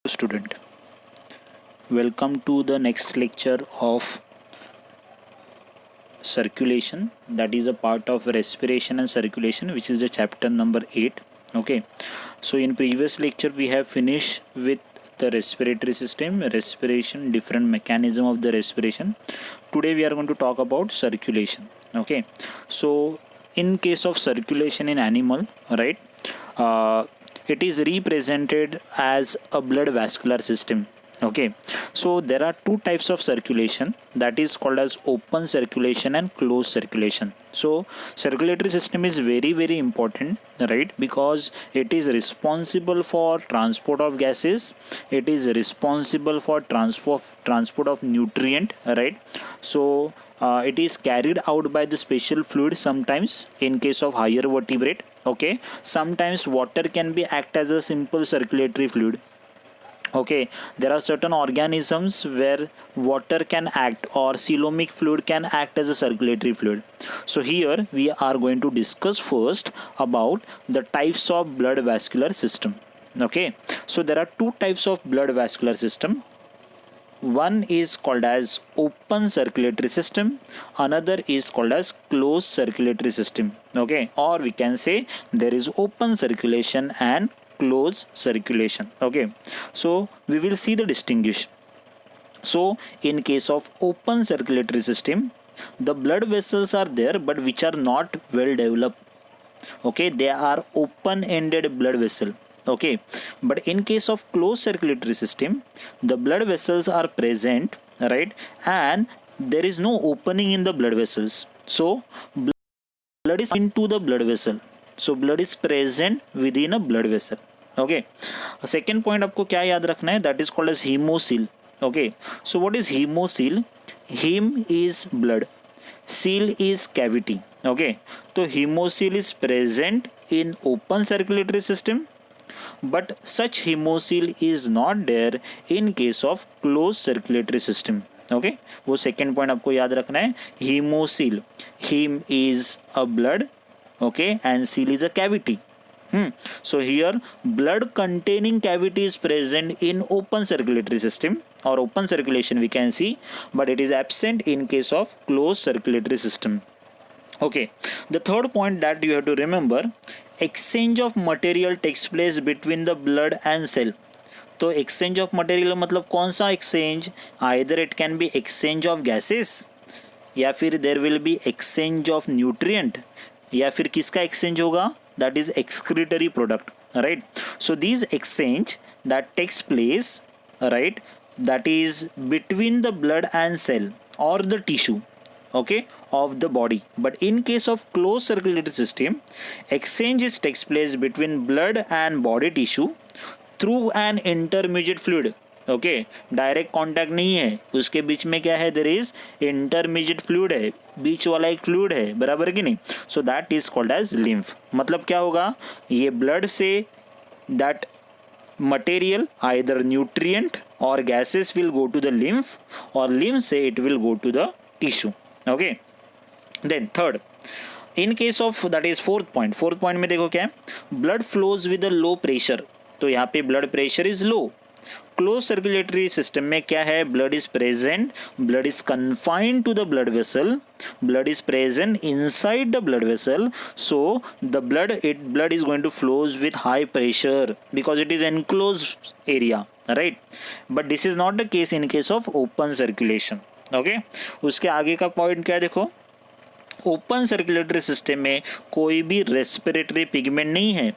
Student, welcome to the next lecture of circulation, that is a part of respiration and circulation, which is the chapter number 8. Okay, so in previous lecture we have finished with the respiratory system, respiration, different mechanism of the respiration. Today we are going to talk about circulation. Okay, so in case of circulation in animal, right, uh, it is represented as a blood vascular system. Okay, so there are two types of circulation, that is called as open circulation and closed circulation. So circulatory system is very important, right, because it is responsible for transport of gases, it is responsible for transport of nutrient, right. So it is carried out by the special fluid sometimes in case of higher vertebrate. Okay, sometimes water can be act as a simple circulatory fluid. Okay, there are certain organisms where water can act or coelomic fluid can act as a circulatory fluid. So here we are going to discuss first about the types of blood vascular system. Okay, so there are two types of blood vascular system. One is called as open circulatory system, another is called as closed circulatory system. Okay, or we can say there is open circulation and closed circulation. Okay, so we will see the distinguish. So in case of open circulatory system, the blood vessels are there but which are not well developed. Okay, they are open ended blood vessel. Okay, but in case of closed circulatory system, the blood vessels are present, right, and there is no opening in the blood vessels. So blood is into the blood vessel, so blood is present within a blood vessel. Okay, second point आपको क्या याद रखना है, that is called as hemocoel. Okay, so what is hemocoel? Hem is blood, seal is cavity. Okay, so hemocoel is present in open circulatory system, but such hemocoel is not there in case of closed circulatory system. Okay, वो second point आपको याद रखना है, hemocoel. Hem is a blood, okay, and seal is a cavity. So here blood containing cavity is present in open circulatory system or open circulation we can see, but it is absent in case of closed circulatory system. Okay, the third point that you have to remember, exchange of material takes place between the blood and cell. तो exchange of material मतलब कौन सा exchange? Either it can be exchange of gases, या फिर there will be exchange of nutrient, या फिर किसका exchange होगा? That is excretory product, right? So these exchange that takes place, right, that is between the blood and cell or the tissue, okay, of the body. But in case of closed circulatory system, exchanges takes place between blood and body tissue through an intermediate fluid. Okay, direct contact नहीं है, उसके बीच में क्या है, there is intermediate fluid है, बीच वाला एक fluid है, बराबर कि नहीं. So that is called as lymph. मतलब क्या होगा, ये ब्लड से दैट मटेरियल आइदर न्यूट्रिएंट और gases will go to the lymph और लिम्फ से it will go to the tissue. Okay, then third, in case of that is fourth point में देखो क्या है, blood flows with a low pressure. तो यहाँ पे blood pressure is low. Close circulatory system में क्या है, blood is present, blood is confined to the blood vessel, blood is present inside the blood vessel. So the blood is going to flows with high pressure because it is enclose area, right. But this is not the case in case of open circulation. Okay, उसके आगे का point क्या है, देखो, open circulatory system में कोई भी respiratory pigment नहीं है.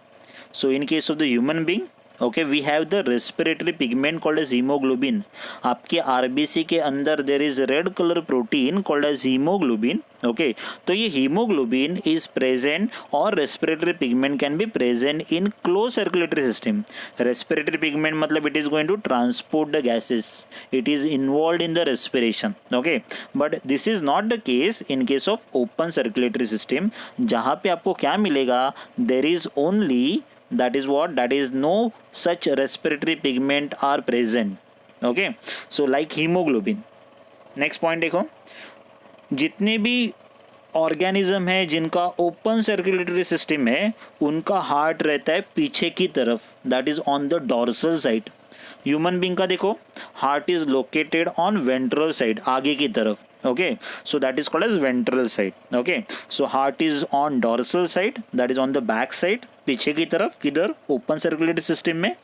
So in case of the human being, okay, we have the respiratory pigment called as haemoglobin. आपके आरबीसी के अंदर there is red colour protein called as haemoglobin. Okay, तो ये हीमोग्लोबिन इज प्रेजेंट और respiratory pigment can be present in close circulatory system. Respiratory pigment मतलब it is going to transport the gases, it is involve in the respiration. Okay, but this is not the case in case of open circulatory system, जहाँ पे आपको क्या मिलेगा, there is only, that is what, that is no such respiratory pigment are present. Okay, so like hemoglobin. next point देखो, जितने भी organism है जिनका ओपन सर्कुलेटरी सिस्टम है, उनका हार्ट रहता है पीछे की तरफ, that is on the dorsal side. Human being का देखो, heart is located on ventral side, आगे की तरफ. Okay, so that is called as ventral side. Okay, so heart is on dorsal side, that is on the back side, पीछे की तरफ. किधर? Open circulatory system में.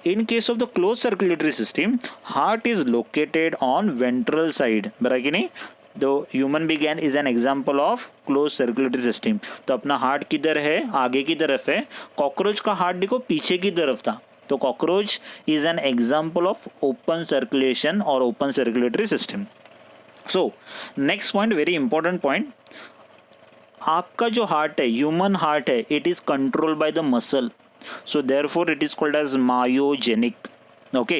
इन case of the close circulatory system, heart is located on ventral side. बराबर कि नहीं? The human began is an example of close circulatory system. तो अपना हार्ट किधर है? आगे की तरफ है. कॉकरोच का हार्ट देखो पीछे की तरफ था. तो cockroach is an example of open circulation और open circulatory system. So next point, very important point. आपका जो हार्ट है, ह्यूमन हार्ट है, it is control by the muscle. So therefore it is called as myogenic. Okay,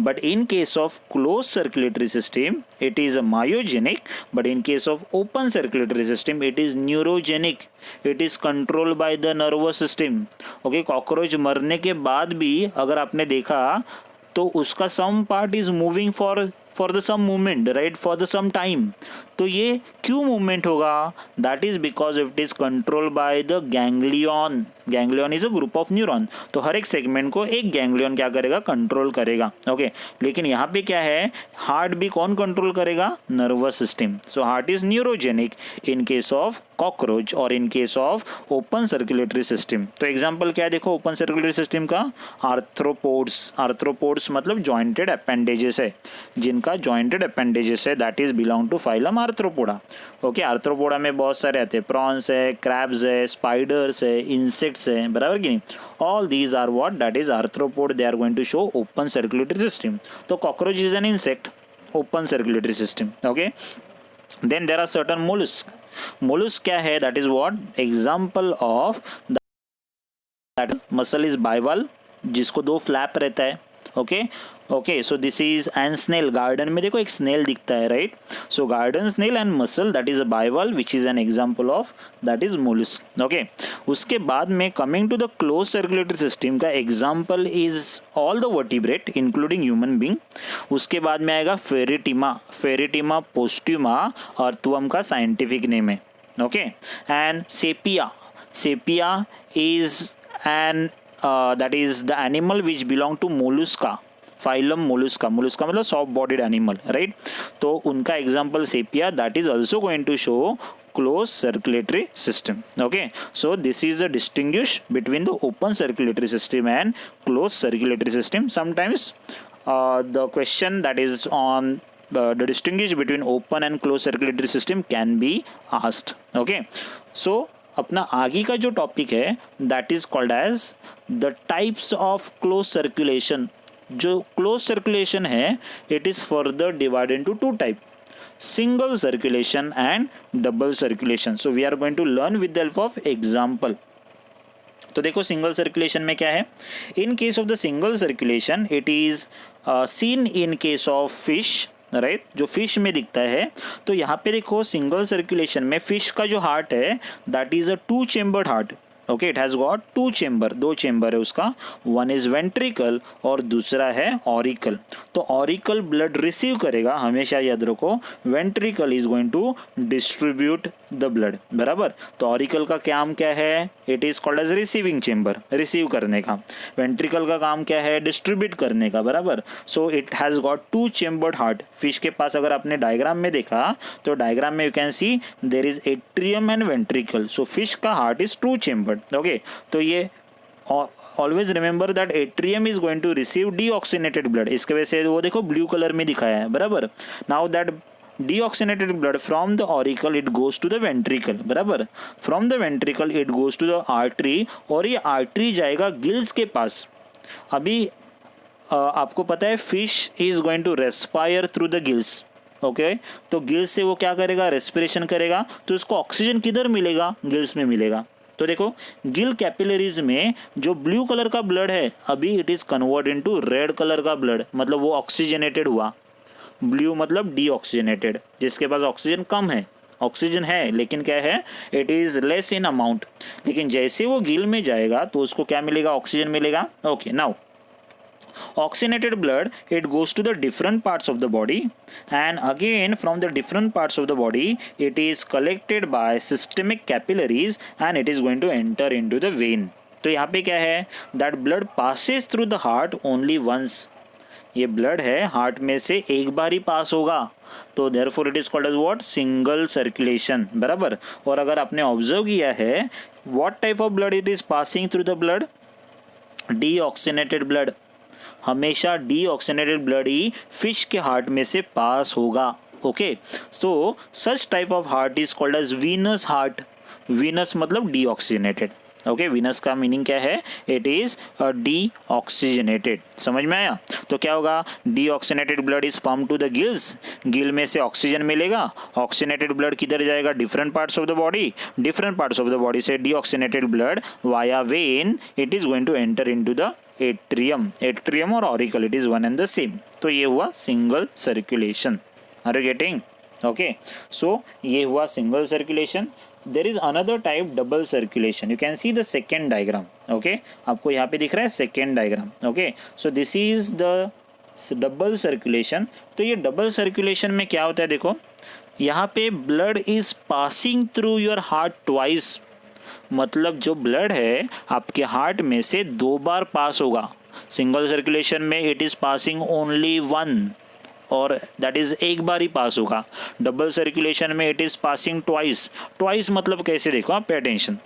but in case of closed circulatory system it is a myogenic, but in case of open circulatory system it is neurogenic. It is controlled by the nervous system. Okay, cockroach मरने के बाद भी अगर आपने देखा तो उसका some part is moving for the some movement, right, for the some time. तो ये क्यों मूवमेंट होगा? That is because it is control by the ganglion. Ganglion is a group of neuron. तो हर एक सेगमेंट को एक गैंग्लियन क्या करेगा? कंट्रोल करेगा. ओके, लेकिन यहाँ पे क्या है? हार्ट भी कौन कंट्रोल करेगा? Nervous system. So heart is neurogenic in case of cockroach और in case of open circulatory system. तो एग्जाम्पल क्या है देखो ओपन सर्कुलेटरी सिस्टम का? आर्थ्रोपोड्स. आर्थ्रोपोड्स मतलब जॉइंटेड अपेंडेजेस है. जिनका जॉइंटेड अपेंडेजेस है that is belong to phylum Arthropoda. Okay, Arthropoda में बहुत सारे आते हैं. प्रॉन्स है, क्रैब्स है, स्पाइडर्स है, इंसेक्ट्स है. बराबर कि नहीं? All these are what? That is arthropod. They are going to show open circulatory system. तो cockroach is an insect, open circulatory system. Okay, then there are certain mollusc. Mollusc क्या है? That is what? Example of that mussel is bivalve, जिसको दो flap रहता है. Okay okay, so this is an snail. Garden में देखो एक snail दिखता है, right? So garden snail and muscle that is a bivalve which is an example of that is mollusc. Okay, उसके बाद में coming to the close circulatory system का example is all the vertebrate including human being. उसके बाद में आएगा Pheretima. Pheretima posthuma earthworm का scientific name है. Okay, and Sepia. Sepia is an that is the animal which belong to mollusca, phylum mollusca. mollusca मतलब soft bodied animal, right? तो उनका example sepia, that is also going to show closed circulatory system. Okay, so this is the distinguish between the open circulatory system and closed circulatory system. Sometimes the question that is on the distinguish between open and closed circulatory system can be asked. Okay, so अपना आगे का जो topic है that is called as the types of close circulation. जो close circulation है it is further divided into two type, single circulation and double circulation. So we are going to learn with the help of example. तो देखो single circulation में क्या है? In case of the single circulation it is seen in case of fish, right? जो fish में दिखता है. तो यहाँ पे देखो सिंगल सर्कुलेशन में फिश का जो हार्ट है that is a two chambered heart. Okay, it has got two chamber, दो चेम्बर है उसका. वन इज वेंट्रिकल और दूसरा है ऑरिकल. तो ऑरिकल ब्लड रिसीव करेगा, हमेशा याद रखो. Ventricle is going to distribute the blood. बराबर? तो ऑरिकल का काम क्या है? It is called as receiving chamber, receive करने का. वेंट्रिकल का काम क्या है? डिस्ट्रीब्यूट करने का. बराबर? So it has got to chambered heart. Fish के पास अगर आपने डायग्राम में देखा तो डायग्राम में you can see there is atrium and ventricle. So fish का heart is two chambered. Okay, तो ये always remember that atrium is going to receive deoxygenated blood. इसके वजह से वो देखो ब्लू कलर में दिखाया है. बराबर? Now that deoxygenated blood from the auricle it goes to the ventricle. बराबर? from the ventricle it goes to the artery और ये artery जाएगा गिल्स के पास. अभी आपको पता है fish is going to respire through the gills. Okay, तो गिल्स से वो क्या करेगा? रेस्पिरेशन करेगा. तो उसको ऑक्सीजन किधर मिलेगा? गिल्स में मिलेगा. तो देखो गिल कैपिलरीज में जो ब्लू कलर का ब्लड है अभी it is convert into red colour का ब्लड, मतलब वो ऑक्सीजनेटेड हुआ. ब्लू मतलब डीऑक्सीजनेटेड, जिसके पास ऑक्सीजन कम है. ऑक्सीजन है लेकिन क्या है? It is less in amount. लेकिन जैसे वो गिल में जाएगा तो उसको क्या मिलेगा? ऑक्सीजन मिलेगा. Okay, now oxygenated blood it goes to the different parts of the body and again from the different parts of the body it is collected by systemic capillaries and it is going to enter into the vein. तो यहाँ पे क्या है? that blood passes through the heart only once. ये blood है heart में से एक बार ही पास होगा, तो therefore it is called as what, single circulation, बराबर। और अगर आपने ऑब्जर्व किया है what type of blood it is passing through the blood, deoxygenated blood, हमेशा डीऑक्सीनेटेड ब्लड ही फिश के हार्ट में से पास होगा। Okay, so such type of heart is called as venous heart. Venous मतलब डीऑक्सीनेटेड। ओके, वीनस का meaning क्या है, इट इज डीऑक्सीजनेटेड। समझ में आया? तो क्या होगा, deoxygenated blood is pump to the gills, gill में से ऑक्सीजन मिलेगा। ऑक्सीनेटेड ब्लड किधर जाएगा, different parts of the body, different parts of the body से deoxygenated blood via vein it is going to enter into the atrium. Atrium और auricle it is one and the same. तो ये हुआ single circulation. Are you getting? Okay, so ये हुआ single circulation. There is another type, double circulation. You can see the second diagram. Okay, आपको यहाँ पे दिख रहा है second diagram. Okay, so this is the double circulation. तो ये double circulation में क्या होता है, देखो यहाँ पे blood is passing through your heart twice. मतलब जो blood है आपके हार्ट में से 2 बार पास होगा। सिंगल सर्कुलेशन में it is passing only one, और दैट इज़ एक बार ही पास होगा। डबल सर्कुलेशन में it is passing twice. Twice मतलब कैसे, देखो आप पे अटेंशन।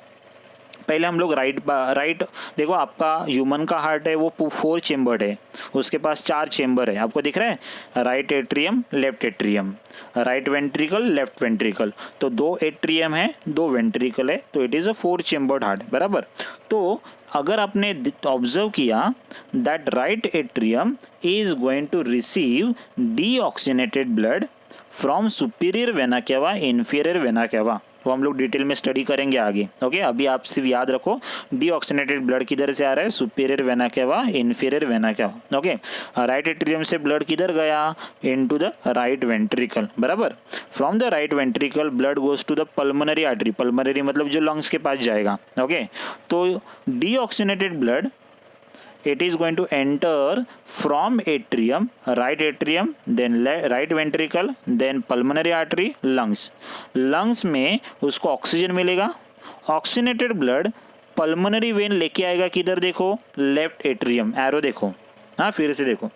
पहले हम लोग राइट देखो, आपका ह्यूमन का हार्ट है वो 4 चेम्बर्ड है, उसके पास 4 चेम्बर है, आपको दिख रहा है, right atrium, left atrium, right ventricle, left ventricle. तो 2 एट्रियम है, 2 वेंट्रिकल है, तो it is a 4 chambered heart, बराबर। तो अगर आपने ऑब्जर्व किया that right atrium is going to receive deoxygenated blood from superior vena cava, inferior vena cava, वो हम लोग डिटेल में स्टडी करेंगे आगे। ओके, अभी आप सिर्फ याद रखो डीऑक्सीनेटेड ब्लड किधर से आ रहा है, superior vena cava, inferior vena cava. Okay, right atrium से ब्लड किधर गया, इनटू द राइट वेंट्रिकल, बराबर। From the right ventricle blood goes to the pulmonary artery, pulmonary मतलब जो लंग्स के पास जाएगा। ओके, तो deoxygenated blood it is going to enter from atrium, right atrium, then right ventricle, then pulmonary artery, lungs. lungs में उसको oxygen मिलेगा। Oxygenated blood pulmonary vein लेके आएगा किधर, देखो लेफ्ट एट्रियम, एरो देखो, हाँ फिर से देखो,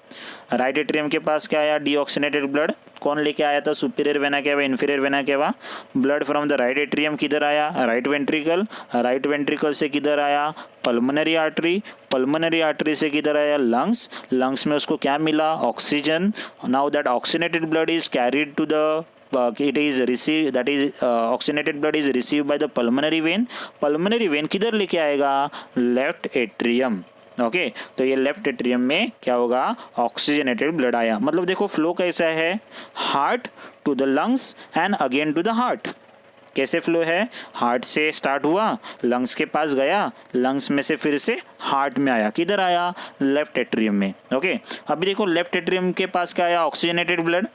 राइट एट्रियम के पास क्या आया, डीऑक्सीनेटेड ब्लड, कौन लेके आया था, superior vena cava, inferior vena केवा। Blood from the right atrium किधर आया, राइट वेंट्रिकल, राइट वेंट्रिकल से किधर आया, पल्मोनरी आर्टरी, पल्मोनरी आर्टरी से किधर आया, लंग्स, लंग्स में उसको क्या मिला, oxygen. Now that oxygenated blood is carried to the it is received, that is oxygenated blood is received by the pulmonary vein. pulmonary vein किधर लेके आएगा, लेफ्ट एट्रियम। ओके, तो ये लेफ्ट एट्रियम में क्या होगा, ऑक्सीजनेटेड ब्लड आया। मतलब देखो फ्लो कैसा है, heart to the lungs and again to the heart. कैसे फ्लो है, हार्ट से स्टार्ट हुआ, लंग्स के पास गया, लंग्स में से फिर से हार्ट में आया, किधर आया, लेफ्ट एट्रियम में। ओके, अभी देखो लेफ्ट एट्रियम के पास क्या आया, oxygenated blood.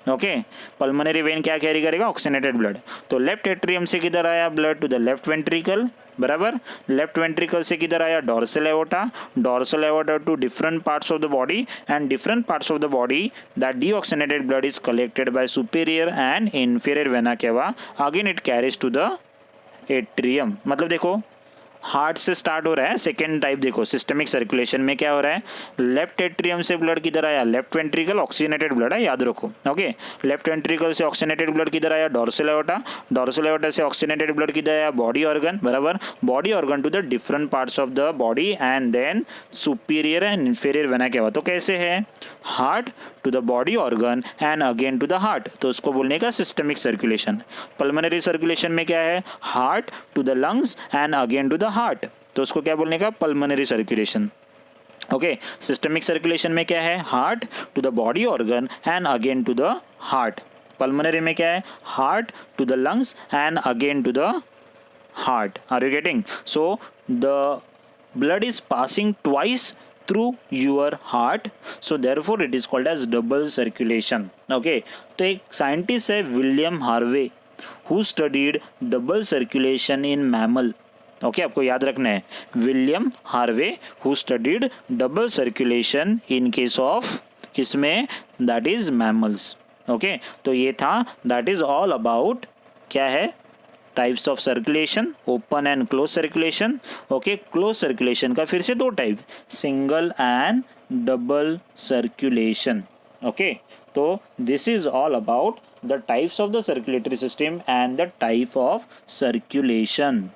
Okay, pulmonary vein क्या कैरी करेगा, ऑक्सीजनेटेड ब्लड। तो लेफ्ट एट्रियम से किधर आया blood, to the left ventricle, बराबर। लेफ्ट वेंट्रिकल से किधर आया, dorsal aorta, dorsal aorta to different parts of the body, and different parts of the body that deoxygenated blood is collected by superior and inferior vena cava, again it carries to the atrium. मतलब देखो heart से start हो रहा है, second type देखो systemic circulation में क्या हो रहा है, लेफ्ट एट्रियम से ब्लड किधर आया, लेफ्ट वेंट्रिकल, ऑक्सीजनेटेड ब्लड है, याद रखो। ओके, लेफ्ट वेंट्रिकल से ऑक्सीजनेटेड ब्लड किधर आया, डोर्सल एओर्टा, डोर्सल एओर्टा से ऑक्सीजनेटेड ब्लड किधर आया, बॉडी ऑर्गन, बराबर, body organ to the different parts of the body and then superior and inferior vena cava. तो कैसे है, heart to the body organ and again to the heart, तो उसको बोलने का सिस्टमिक सर्कुलेशन। पल्मोनरी सर्कुलेशन में क्या है, heart to the lungs and again to the heart, तो उसको क्या बोलने का, pulmonary circulation. Okay, systemic circulation में क्या है, heart to the body organ and again to the heart. Pulmonary में क्या है, heart to the lungs and again to the heart. Are you getting? So the blood is passing twice through your heart, so therefore it is called as double circulation. Okay, तो एक scientist है William Harvey who studied double circulation in mammal. Okay, आपको याद रखना है, William Harvey who studied double circulation in case of किसमें, that is mammals. Okay, तो ये था, that is all about क्या है, types of circulation, open and close circulation. Okay, close circulation का फिर से 2 type, single and double circulation. Okay, so this is all about the types of the circulatory system and the type of circulation.